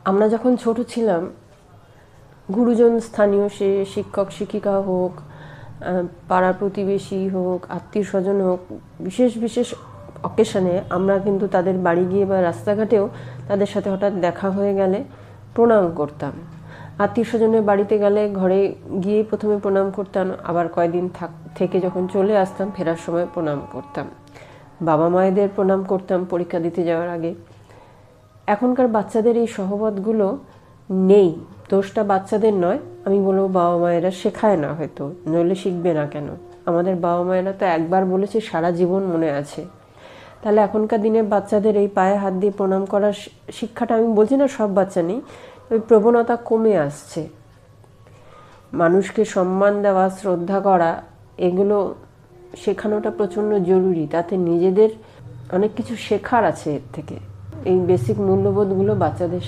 আমরা যখন ছোট ছিলাম, গুরুজন স্থানীয় সে শিক্ষক শিক্ষিকা হোক, পাড়ার প্রতিবেশী হোক, আত্মীয় স্বজন হোক, বিশেষ বিশেষ অকেশনে আমরা কিন্তু তাদের বাড়ি গিয়ে বা রাস্তাঘাটেও তাদের সাথে হঠাৎ দেখা হয়ে গেলে প্রণাম করতাম। আত্মীয় স্বজনের বাড়িতে গেলে ঘরে গিয়ে প্রথমে প্রণাম করতাম, আবার কয়েকদিন থেকে যখন চলে আসতাম ফেরার সময় প্রণাম করতাম। বাবা মায়েদের প্রণাম করতাম পরীক্ষা দিতে যাওয়ার আগে। এখনকার বাচ্চাদের এই সহবতগুলো নেই। দোষটা বাচ্চাদের নয়, আমি বলবো বাবা মায়েরা শেখায় না, হয়তো নইলে শিখবে না কেন। আমাদের বাবা মায়েরা তো একবার বলেছে, সারা জীবন মনে আছে। তাহলে এখনকার দিনের বাচ্চাদের এই পায়ে হাত দিয়ে প্রণাম করার শিক্ষাটা, আমি বলছি না সব বাচ্চা নেই, ওই প্রবণতা কমে আসছে। মানুষকে সম্মান দেওয়া, শ্রদ্ধা করা, এগুলো শেখানোটা প্রচণ্ড জরুরি। তাতে নিজেদের অনেক কিছু শেখার আছে এর থেকে। এই বেসিক মূল্যবোধগুলো বাচ্চাদের